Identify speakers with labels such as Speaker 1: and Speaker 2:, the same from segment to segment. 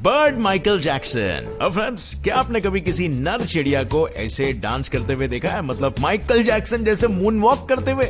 Speaker 1: Bird Michael Jackson. अब friends, क्या आपने कभी किसी नर चिड़िया को ऐसे डांस करते हुए देखा है, मतलब माइकल जैक्सन जैसे मून वॉक करते हुए?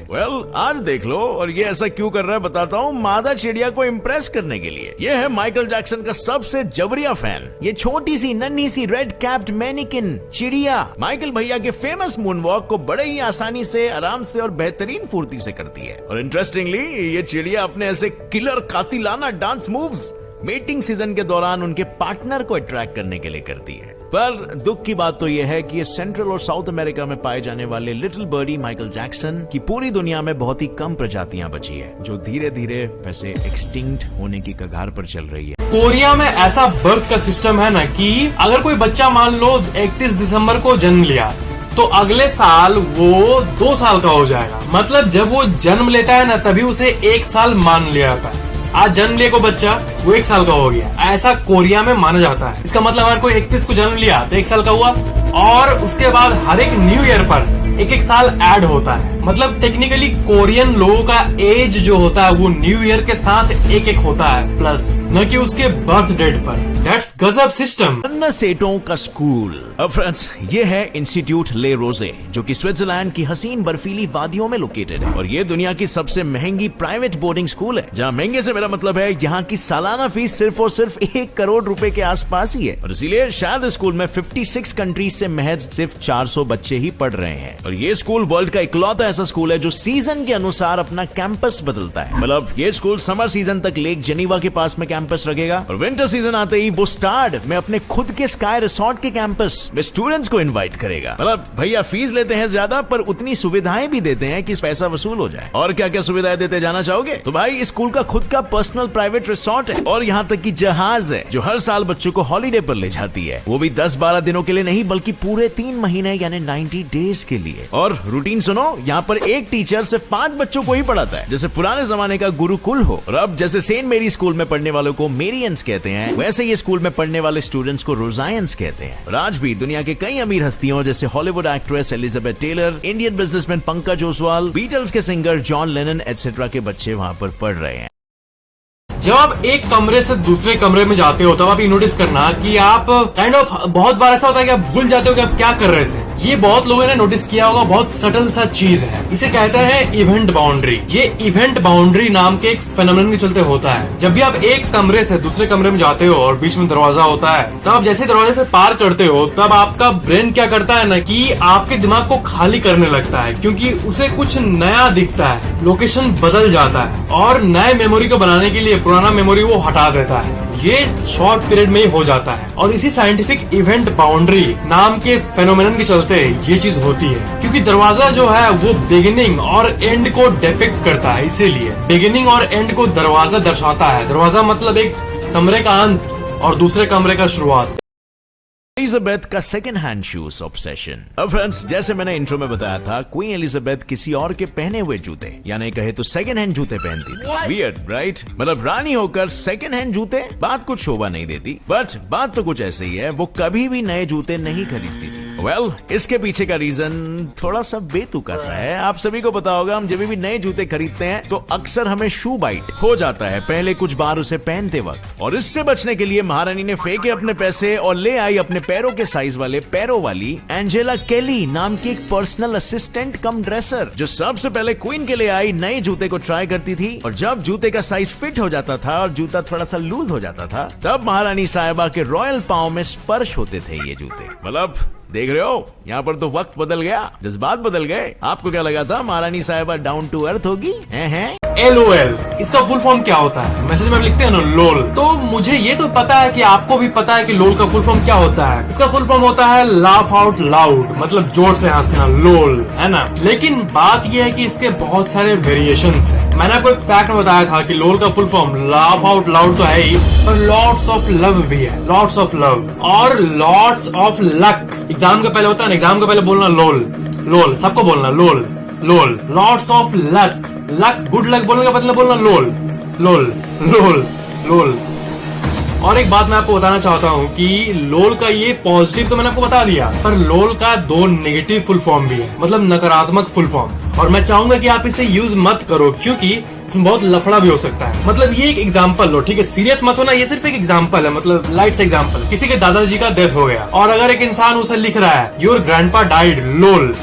Speaker 1: आज देख लो। और ये ऐसा क्यों कर रहा है बताता हूँ, मादा चिड़िया को इम्प्रेस करने के लिए। ये है माइकल जैक्सन का सबसे जबरिया फैन, ये छोटी सी नन्ही सी रेड कैप्ड मैनिकिन चिड़िया माइकल भैया के फेमस मून वॉक को बड़े ही आसानी से, आराम से और बेहतरीन फुर्ती से करती है। और इंटरेस्टिंगली, ये चिड़िया अपने ऐसे किलर कातिलाना डांस मूव्स मीटिंग सीजन के दौरान उनके पार्टनर को अट्रैक्ट करने के लिए करती है। पर दुख की बात तो यह है कि ये सेंट्रल और साउथ अमेरिका में पाए जाने वाले लिटिल बर्डी माइकल जैक्सन की पूरी दुनिया में बहुत ही कम प्रजातियां बची है, जो धीरे धीरे वैसे एक्सटिंक्ट होने की कगार पर चल रही है।
Speaker 2: कोरिया में ऐसा बर्थ का सिस्टम है ना कि अगर कोई बच्चा मान लो 31 दिसंबर को जन्म लिया तो अगले साल वो 2 साल का हो जाएगा। मतलब जब वो जन्म लेता है ना तभी उसे 1 साल मान लिया जाता है। आज जन्म लिया को बच्चा वो 1 साल का हो गया, ऐसा कोरिया में माना जाता है। इसका मतलब अगर कोई 31 को जन्म लिया तो 1 साल का हुआ, और उसके बाद हर एक न्यू ईयर पर 1-1 साल ऐड होता है। मतलब टेक्निकली कोरियन लोगों का एज जो होता है वो न्यू ईयर के साथ 1-1 होता है प्लस, न कि उसके बर्थ डेट पर। दैट्स गजब सिस्टम।
Speaker 1: सेटों का स्कूल। अब फ्रेंड्स, ये है इंस्टीट्यूट ले रोजे, जो कि स्विट्जरलैंड की हसीन बर्फीली वादियों में लोकेटेड है। और ये दुनिया की सबसे महंगी प्राइवेट बोर्डिंग स्कूल है, जहाँ महंगे से मेरा मतलब है यहाँ की सालाना फीस सिर्फ और सिर्फ 1 करोड़ रुपए के आसपास ही है। और इसीलिए शायद स्कूल में 56 कंट्रीज से महज सिर्फ 400 बच्चे ही पढ़ रहे हैं। और ये स्कूल वर्ल्ड का इकलौता ऐसा स्कूल है जो सीजन के अनुसार अपना कैंपस बदलता है। मतलब ये स्कूल समर सीजन तक लेक जेनीवा के पास में कैंपस रखेगा, और विंटर सीजन आते ही वो स्टार्ड में अपने खुद के स्काई रिसोर्ट के कैंपस में स्टूडेंट्स को इनवाइट करेगा। मतलब भैया फीस लेते हैं ज्यादा, पर उतनी सुविधाएं भी देते हैं कि पैसा वसूल हो जाए। और क्या क्या सुविधाएं देते जाना चाहोगे? तो भाई, स्कूल का खुद का पर्सनल प्राइवेट रिसोर्ट है, और यहाँ तक कि जहाज है जो हर साल बच्चों को हॉलीडे पर ले जाती है, वो भी 10-12 दिनों के लिए नहीं बल्कि पूरे 3 महीने यानी 90 डेज के लिए। और रूटीन सुनो, यहाँ पर एक टीचर सिर्फ 5 बच्चों को ही पढ़ाता है, जैसे पुराने जमाने का गुरुकुल हो। और अब जैसे सेंट मेरी स्कूल में पढ़ने वालों को मेरियंस कहते हैं, वैसे ये स्कूल में पढ़ने वाले स्टूडेंट्स को रोजायंस कहते हैं। और आज भी दुनिया के कई अमीर हस्तियों जैसे Hollywood actress Elizabeth Taylor, Indian businessman Pankaj Oswal, Beatles के सिंगर जॉन लेनन एटसेट्रा के बच्चे वहाँ पर पढ़ रहे हैं।
Speaker 2: जब आप एक कमरे से दूसरे कमरे में जाते हो तब आप ये नोटिस करना कि आप बहुत बार ऐसा होता है कि आप भूल जाते हो कि आप क्या कर रहे थे। ये बहुत लोगों ने नोटिस किया होगा, बहुत सटल सा चीज है। इसे कहते हैं इवेंट बाउंड्री। ये इवेंट बाउंड्री नाम के एक फेनोमेनन के चलते होता है। जब भी आप एक कमरे से दूसरे कमरे में जाते हो और बीच में दरवाजा होता है, तब आप जैसे दरवाजे से पार करते हो तब आपका ब्रेन क्या करता है ना कि आपके दिमाग को खाली करने लगता है, क्योंकि उसे कुछ नया दिखता है, लोकेशन बदल जाता है, और नए मेमोरी को बनाने के लिए पुराना मेमोरी वो हटा देता है। ये शॉर्ट पीरियड में ही हो जाता है। और इसी साइंटिफिक इवेंट बाउंड्री नाम के फेनोमेनन के चलते ये चीज होती है, क्योंकि दरवाजा जो है वो बिगिनिंग और एंड को डिपिक्ट करता है। इसीलिए बिगिनिंग और एंड को दरवाजा दर्शाता है। दरवाजा मतलब एक कमरे का अंत और दूसरे कमरे का शुरुआत।
Speaker 1: एलिजाबेथ का सेकंड हैंड शूज ऑब्सेशन। अब फ्रेंड्स, जैसे मैंने इंट्रो में बताया था, क्वीन एलिजाबेथ किसी और के पहने हुए जूते, यानी कहे तो सेकंड हैंड जूते पहनती थी। Weird, right? मतलब रानी होकर सेकंड हैंड जूते, बात कुछ शोभा नहीं देती। बट बात तो कुछ ऐसे ही है, वो कभी भी नए जूते नहीं खरीदती थी। इसके पीछे का रीजन थोड़ा सा बेतुका सा है। आप सभी को पता होगा, हम जब भी नए जूते खरीदते हैं तो अक्सर हमें शू बाइट हो जाता है पहले कुछ बार उसे पहनते वक्त। और इससे बचने के लिए महारानी ने फेंके अपने पैसे और ले आई अपने पैरों के साइज वाले पैरों वाली एंजेला केली नाम की एक पर्सनल असिस्टेंट कम ड्रेसर, जो सबसे पहले क्वीन के लिए आई नए जूते को ट्राई करती थी। और जब जूते का साइज फिट हो जाता था और जूता थोड़ा सा लूज हो जाता था, तब महारानी साहिबा के रॉयल पांव में स्पर्श होते थे ये जूते। मतलब देख रहे हो, यहाँ पर तो वक्त बदल गया, जज्बात बदल गए। आपको क्या लगा था महारानी साहिबा डाउन टू अर्थ होगी? हैं?
Speaker 2: LOL, इसका फुल फॉर्म क्या होता है? मैसेज में लिखते हैं ना लोल। तो मुझे ये तो पता है कि आपको भी पता है कि लोल का फुल फॉर्म क्या होता है। इसका फुल फॉर्म होता है लाफ आउट लाउड, मतलब जोर से हंसना, लोल, है ना। लेकिन बात यह है कि इसके बहुत सारे वेरिएशंस हैं। मैंने आपको एक फैक्ट में बताया था कि लोल का full form laugh out loud तो है ही, पर लॉट्स ऑफ लव भी है। लॉट्स ऑफ लव और लॉट्स ऑफ लक। एग्जाम का पहले होता है ना, एग्जाम का पहले बोलना लोल, लोल, सबको बोलना lol, lol. Lots of luck, luck good luck बोलने का मतलब बोलना लोल, लोल, लोल, लोल। और एक बात मैं आपको बताना चाहता हूँ कि लोल का ये पॉजिटिव तो मैंने आपको बता दिया, पर लोल का 2 नेगेटिव फुल फॉर्म भी है, मतलब नकारात्मक फुल फॉर्म। और मैं चाहूंगा कि आप इसे यूज मत करो, क्योंकि इसमें बहुत लफड़ा भी हो सकता है। मतलब ये एक एग्जांपल लो, ठीक है, सीरियस मत होना, ये सिर्फ एक एग्जांपल है, मतलब लाइट से एग्जांपल। किसी के दादाजी का डेथ हो गया और अगर एक इंसान उसे लिख रहा है योर ग्रैंडपा डाइड लोल,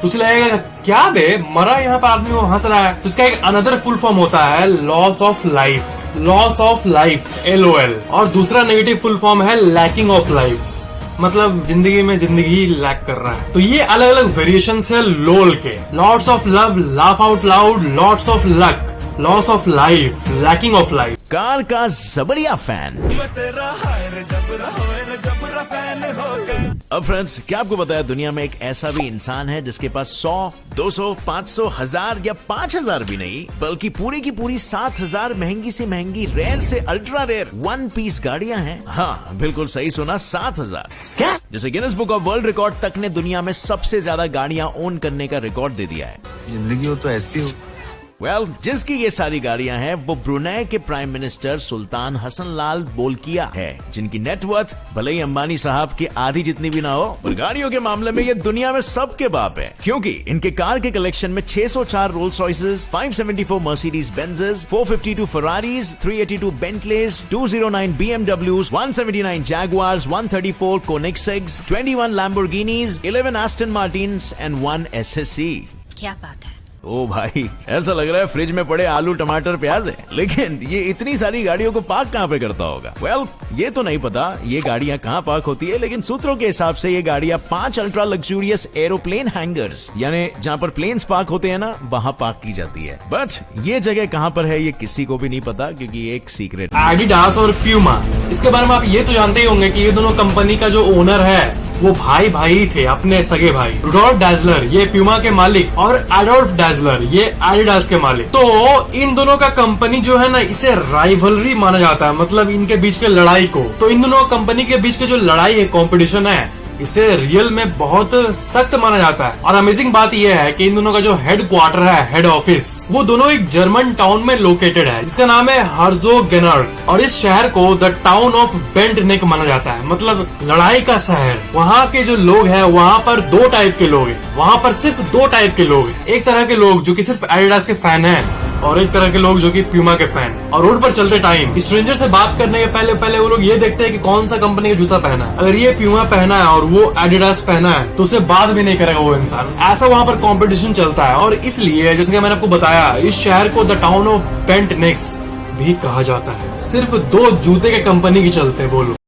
Speaker 2: तो उसे लगेगा क्या बे मरा, यहाँ पर आदमी वो हंस रहा है। तो इसका एक अनदर फुल फॉर्म होता है loss of life, loss of life LOL। और दूसरा नेगेटिव फुल फॉर्म है लैकिंग ऑफ लाइफ, मतलब जिंदगी में जिंदगी लैक कर रहा है। तो ये अलग अलग वेरिएशंस है लोल के। Lots of love, laugh out loud, lots of luck, loss of life, lacking of life.
Speaker 1: Car का जबरिया फैन। अब फ्रेंड्स, क्या आपको पता है दुनिया में एक ऐसा भी इंसान है जिसके पास 100, 200, 500, 1000 या 5000 भी नहीं, बल्कि पूरी की पूरी 7000 महंगी से महंगी, रेयर से अल्ट्रा रेयर 1 पीस गाड़ियां हैं। हाँ, बिल्कुल सही सुना, 7000। क्या? जैसे Guinness book of world record तक ने दुनिया में सबसे ज्यादा गाड़ियां ओन करने का रिकॉर्ड दे दिया है।
Speaker 3: जिंदगी हो तो ऐसी हो।
Speaker 1: जिसकी ये सारी गाड़ियां हैं वो ब्रुनेई के प्राइम मिनिस्टर सुल्तान हसन लाल बोल्किया है, जिनकी नेटवर्थ भले ही अंबानी साहब की आधी जितनी भी ना हो, और गाड़ियों के मामले में ये दुनिया में सबके बाप है, क्योंकि इनके कार के कलेक्शन में 604 Rolls Royces, 574 Mercedes Benzes, 452 Ferraris, 382 Bentleys, 209 BMWs, 179 Jaguars, 134 Koenigseggs, 21 Lamborghinis, 11 Aston Martins and 1 SSE।
Speaker 4: क्या बात है।
Speaker 1: ओ भाई, ऐसा लग रहा है फ्रिज में पड़े आलू टमाटर प्याज है। लेकिन ये इतनी सारी गाड़ियों को पार्क कहाँ पे करता होगा? ये तो नहीं पता ये गाड़ियां कहाँ पार्क होती है, लेकिन सूत्रों के हिसाब से ये गाड़ियां 5 अल्ट्रा लग्जूरियस एरोप्लेन हैंगर्स, यानी जहाँ पर प्लेन्स पार्क होते हैं ना, वहाँ पार्क की जाती है। बट ये जगह कहाँ पर है ये किसी को भी नहीं पता, क्योंकि ये एक सीक्रेट।
Speaker 2: एडिडास और प्यूमा, इसके बारे में आप ये तो जानते ही होंगे कि ये दोनों कंपनी का जो ओनर है वो भाई थे, अपने सगे भाई। रुडोल्फ डैजलर ये प्यूमा के मालिक और एडोल्फ डैजलर ये एडिडास के मालिक। तो इन दोनों का कंपनी जो है ना, इसे राइवलरी माना जाता है, मतलब इनके बीच के लड़ाई को। तो इन दोनों कंपनी के बीच के जो लड़ाई है, कॉम्पिटिशन है, इसे रियल में बहुत सख्त माना जाता है। और अमेजिंग बात यह है कि इन दोनों का जो हेड क्वार्टर है, हेड ऑफिस, वो दोनों एक जर्मन टाउन में लोकेटेड है, जिसका नाम है हर्जोगेनार्ड। और इस शहर को द टाउन ऑफ बेंट नेक माना जाता है, मतलब लड़ाई का शहर। वहाँ के जो लोग हैं, वहाँ पर 2 टाइप के लोग हैं, वहाँ पर सिर्फ 2 टाइप के लोग हैं। एक तरह के लोग जो कि सिर्फ एडिडास के फैन हैं, और एक तरह के लोग जो कि प्यूमा के फैन। और रोड पर चलते टाइम स्ट्रेंजर से बात करने के पहले वो लोग ये देखते हैं कि कौन सा कंपनी का जूता पहना है। अगर ये प्यूमा पहना है और वो एडिडास पहना है तो उसे बात भी नहीं करेगा वो इंसान। ऐसा वहाँ पर कंपटीशन चलता है। और इसलिए जैसे कि मैंने आपको बताया, इस शहर को the town of bent next भी कहा जाता है। सिर्फ 2 जूते के कंपनी के चलते बोलो।